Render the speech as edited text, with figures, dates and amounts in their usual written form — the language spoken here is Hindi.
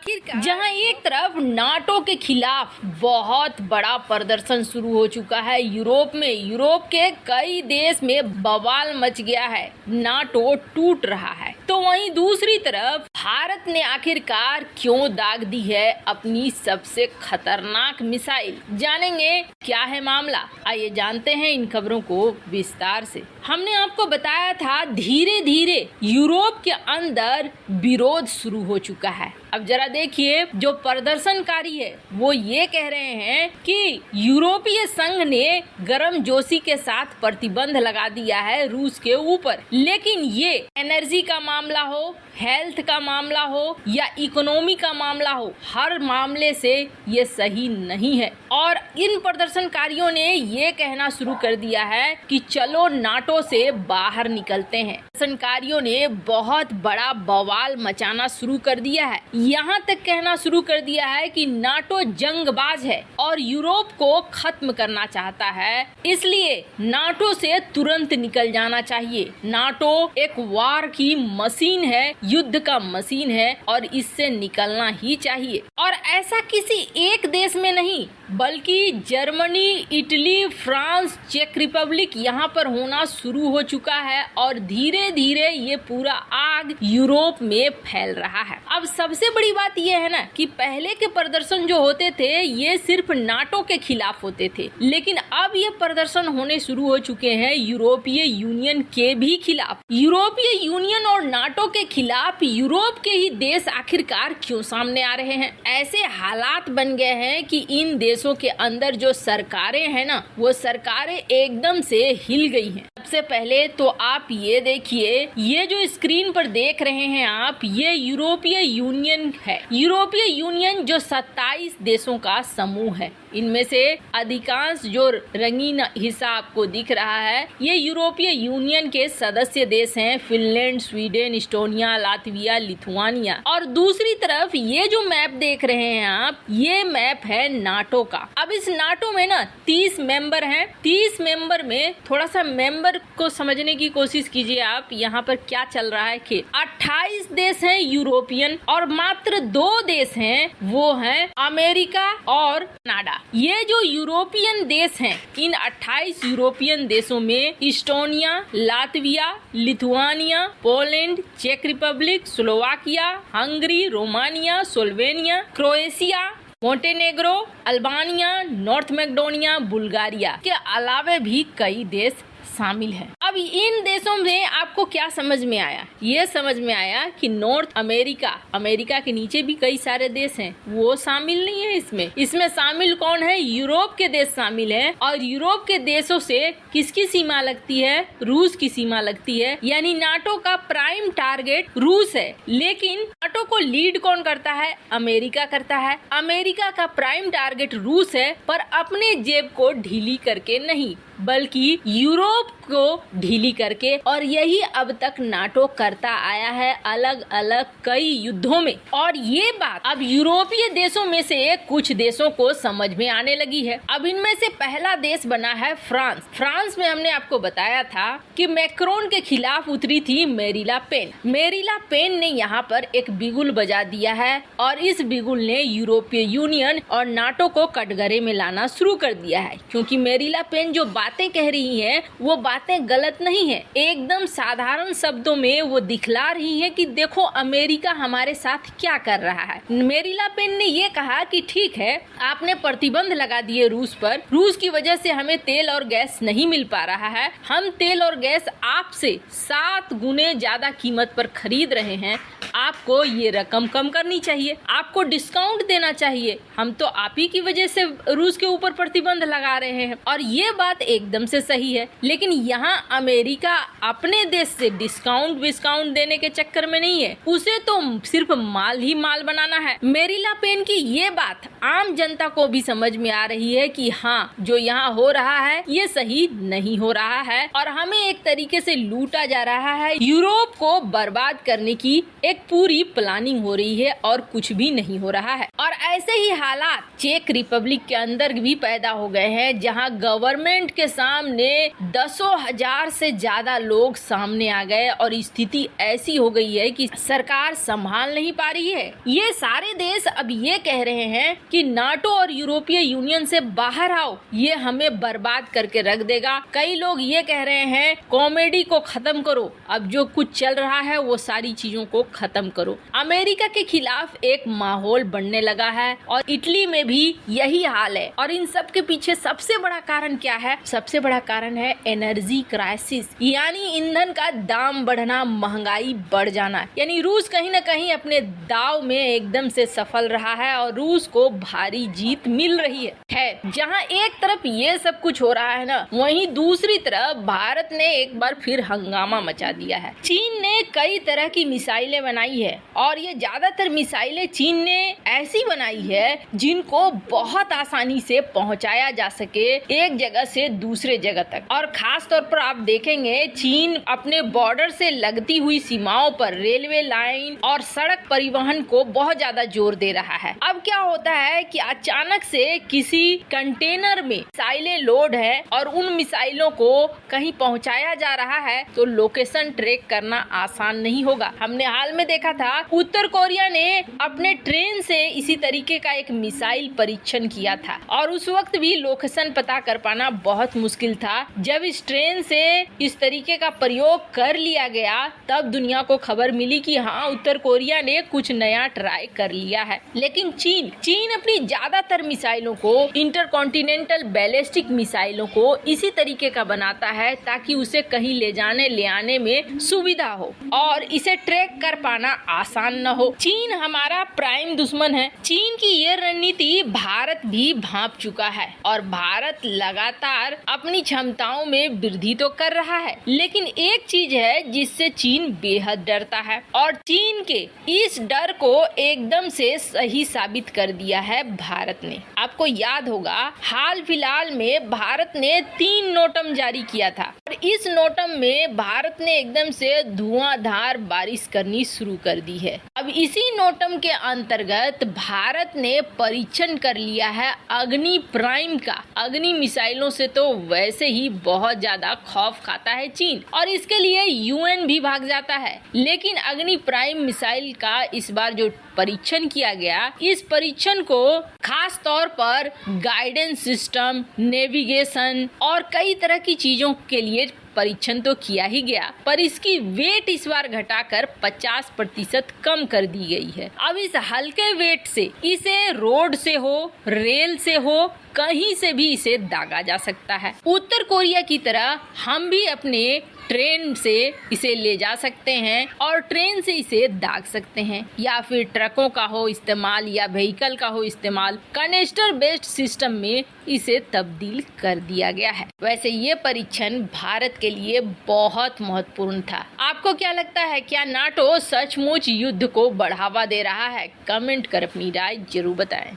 आखिरकार जहां एक तरफ नाटो के खिलाफ बहुत बड़ा प्रदर्शन शुरू हो चुका है यूरोप में, यूरोप के कई देश में बवाल मच गया है, नाटो टूट रहा है, तो वहीं दूसरी तरफ भारत ने आखिरकार क्यों दाग दी है अपनी सबसे खतरनाक मिसाइल। जानेंगे क्या है मामला, आइए जानते हैं इन खबरों को विस्तार से। हमने आपको बताया था धीरे धीरे यूरोप के अंदर विरोध शुरू हो चुका है। अब जरा देखिए, जो प्रदर्शनकारी है वो ये कह रहे हैं कि यूरोपीय संघ ने गर्मजोशी के साथ प्रतिबंध लगा दिया है रूस के ऊपर, लेकिन ये एनर्जी का मामला हो, हेल्थ का मामला हो या इकोनॉमी का मामला हो, हर मामले से ये सही नहीं है। और इन प्रदर्शनकारियों ने ये कहना शुरू कर दिया है कि चलो नाटो से बाहर निकलते हैं। प्रदर्शनकारियों ने बहुत बड़ा बवाल मचाना शुरू कर दिया है, यहाँ तक कहना शुरू कर दिया है कि नाटो जंगबाज है और यूरोप को खत्म करना चाहता है, इसलिए नाटो से तुरंत निकल जाना चाहिए। नाटो एक वार की मशीन है, युद्ध का मशीन है और इससे निकलना ही चाहिए। और ऐसा किसी एक देश में नहीं, बल्कि जर्मनी, इटली, फ्रांस, चेक रिपब्लिक यहाँ पर होना शुरू हो चुका है और धीरे धीरे ये पूरा आग यूरोप में फैल रहा है। अब सबसे बड़ी बात यह है ना कि पहले के प्रदर्शन जो होते थे ये सिर्फ नाटो के खिलाफ होते थे, लेकिन अब ये प्रदर्शन होने शुरू हो चुके हैं यूरोपीय यूनियन के भी खिलाफ। यूरोपीय यूनियन और नाटो के खिलाफ यूरोप के ही देश आखिरकार क्यों सामने आ रहे हैं? ऐसे हालात बन गए हैं कि इन देशों के अंदर जो सरकारें हैं ना, वो सरकारें एकदम से हिल गई हैं। सबसे पहले तो आप ये देखिए, ये जो स्क्रीन पर देख रहे हैं आप, ये यूरोपीय यूनियन है। यूरोपीय यूनियन जो 27 देशों का समूह है, इनमें से अधिकांश जो रंगीन हिस्सा आपको दिख रहा है ये यूरोपीय यूनियन के सदस्य देश हैं, Finland, Sweden, Estonia, Latvia, Lithuania. और दूसरी तरफ ये जो मैप देख रहे हैं आप, ये मैप है नाटो का। अब इस नाटो में ना 30 मेंबर हैं। 30 मेंबर में थोड़ा सा मेंबर को समझने की कोशिश कीजिए आप, यहाँ पर क्या चल रहा है कि 28 देश हैं यूरोपियन और मात्र 2 देश हैं, वो हैं अमेरिका और कनाडा। ये जो यूरोपियन देश हैं, इन 28 यूरोपियन देशों में इस्टोनिया, लातविया, लिथुआनिया, पोलैंड, चेक Republic, Slovakia, Hungary, Romania, Slovenia, Croatia, Montenegro, Albania, North Macedonia, Bulgaria के अलावे भी कई देश शामिल है। अब इन देशों में आपको क्या समझ में आया? ये समझ में आया कि नॉर्थ अमेरिका, अमेरिका के नीचे भी कई सारे देश हैं, वो शामिल नहीं है इसमें। इसमें शामिल कौन है? यूरोप के देश शामिल है। और यूरोप के देशों से किसकी सीमा लगती है? रूस की सीमा लगती है। यानी नाटो का प्राइम टारगेट रूस है, लेकिन नाटो को लीड कौन करता है? अमेरिका करता है। अमेरिका का प्राइम टारगेट रूस है, पर अपने जेब को ढीली करके नहीं, बल्कि यूरोप को ढीली करके। और यही अब तक नाटो करता आया है अलग अलग कई युद्धों में। और ये बात अब यूरोपीय देशों में से कुछ देशों को समझ में आने लगी है। अब इनमें से पहला देश बना है फ्रांस। फ्रांस में हमने आपको बताया था कि मैक्रोन के खिलाफ उतरी थी मेरीला पेन। मेरीला पेन ने यहाँ पर एक बिगुल बजा दिया है और इस बिगुल ने यूरोपीय यूनियन और नाटो को कटघरे में लाना शुरू कर दिया है, क्योंकि मेरीला पेन जो बातें कह रही है वो बातें गलत नहीं है, एकदम साधारण शब्दों में वो दिखला रही है कि देखो अमेरिका हमारे साथ क्या कर रहा है। मेरीला पेन ने ये कहा कि ठीक है, आपने प्रतिबंध लगा दिए रूस पर, रूस की वजह से हमें तेल और गैस नहीं मिल पा रहा है, हम तेल और गैस आपसे 7 गुने ज्यादा कीमत पर खरीद रहे हैं, आपको ये रकम कम करनी चाहिए, आपको डिस्काउंट देना चाहिए, हम तो आप ही की वजह से रूस के ऊपर प्रतिबंध लगा रहे हैं। और ये बात एकदम से सही है, लेकिन यहाँ अमेरिका अपने देश से डिस्काउंट विस्काउंट देने के चक्कर में नहीं है, उसे तो सिर्फ माल ही माल बनाना है। मेरीला पेन की ये बात आम जनता को भी समझ में आ रही है कि हाँ, जो यहाँ हो रहा है ये सही नहीं हो रहा है और हमें एक तरीके से लूटा जा रहा है। यूरोप को बर्बाद करने की एक पूरी प्लानिंग हो रही है और कुछ भी नहीं हो रहा है। और ऐसे ही हालात चेक रिपब्लिक के अंदर भी पैदा हो गए हैं, जहाँ गवर्नमेंट के सामने दसों हजार से ज्यादा लोग सामने आ गए और स्थिति ऐसी हो गई है कि सरकार संभाल नहीं पा रही है। ये सारे देश अब ये कह रहे हैं कि नाटो और यूरोपीय यूनियन से बाहर आओ, ये हमें बर्बाद करके रख देगा। कई लोग ये कह रहे हैं कॉमेडी को खत्म करो, अब जो कुछ चल रहा है वो सारी चीजों को खत्म करो। अमेरिका के खिलाफ एक माहौल बनने लगा है और इटली में भी यही हाल है। और इन सब के पीछे सबसे बड़ा कारण क्या है? सबसे बड़ा कारण है एनर्जी क्राइसिस, यानी ईंधन का दाम बढ़ना, महंगाई बढ़ जाना। यानी रूस कहीं ना कहीं अपने दाव में एकदम से सफल रहा है और रूस को भारी जीत मिल रही है। जहां एक तरफ ये सब कुछ हो रहा है ना, वहीं दूसरी तरफ भारत ने एक बार फिर हंगामा मचा दिया है। चीन ने कई तरह की मिसाइलें बनाई है और ये ज्यादातर मिसाइलें चीन ने ऐसी बनाई है जिनको बहुत आसानी से पहुंचाया जा सके एक जगह से दूसरे जगह तक। और खास तौर पर आप देखेंगे चीन अपने बॉर्डर से लगती हुई सीमाओं पर रेलवे लाइन और सड़क परिवहन को बहुत ज्यादा जोर दे रहा है। अब क्या होता है कि अचानक से किसी कंटेनर में मिसाइलें लोड है और उन मिसाइलों को कहीं पहुंचाया जा रहा है तो लोकेशन ट्रैक करना आसान नहीं होगा। हमने हाल में देखा था उत्तर कोरिया ने अपने ट्रेन से इसी तरीके का एक मिसाइल परीक्षण किया था और उस वक्त भी लोकेशन पता कर पाना बहुत मुश्किल था। जब इस ट्रेन से इस तरीके का प्रयोग कर लिया गया तब दुनिया को खबर मिली कि हाँ, उत्तर कोरिया ने कुछ नया ट्राई कर लिया है। लेकिन चीन अपनी ज्यादातर मिसाइलों को, इंटरकॉन्टिनेंटल बैलिस्टिक मिसाइलों को इसी तरीके का बनाता है ताकि उसे कहीं ले जाने ले आने में सुविधा हो और इसे ट्रैक कर पाना आसान न हो। चीन हमारा प्राइम दुश्मन है। चीन की ये रणनीति भारत भी भांप चुका है और भारत लगातार अपनी क्षमताओं में वृद्धि तो कर रहा है, लेकिन एक चीज है जिससे चीन बेहद डरता है और चीन के इस डर को एकदम से सही साबित कर दिया है भारत ने। आपको याद होगा हाल फिलहाल में भारत ने 3 नोटम जारी किया था और इस नोटम में भारत ने एकदम से धुआंधार बारिश करनी शुरू कर दी है। अब इसी नोटम के अंतर्गत भारत ने परीक्षण कर लिया है अग्नि प्राइम का। अग्नि मिसाइलों से तो वैसे ही बहुत ज्यादा खौफ खाता है चीन और इसके लिए यूएन भी भाग जाता है, लेकिन अग्नि प्राइम मिसाइल का इस बार जो परीक्षण किया गया, इस परीक्षण को खास तौर पर गाइडेंस सिस्टम, नेविगेशन और कई तरह की चीजों के लिए परीक्षण तो किया ही गया, पर इसकी वेट इस बार घटाकर 50% कम कर दी गई है। अब इस हल्के वेट से इसे रोड से हो, रेल से हो, कहीं से भी इसे दागा जा सकता है। उत्तर कोरिया की तरह हम भी अपने ट्रेन से इसे ले जा सकते हैं और ट्रेन से इसे दाग सकते हैं, या फिर ट्रकों का हो इस्तेमाल या व्हीकल का हो इस्तेमाल, कनेक्टर बेस्ड सिस्टम में इसे तब्दील कर दिया गया है। वैसे ये परीक्षण भारत के लिए बहुत महत्वपूर्ण था। आपको क्या लगता है, क्या नाटो सचमुच युद्ध को बढ़ावा दे रहा है? कमेंट कर अपनी राय जरूर बताएं।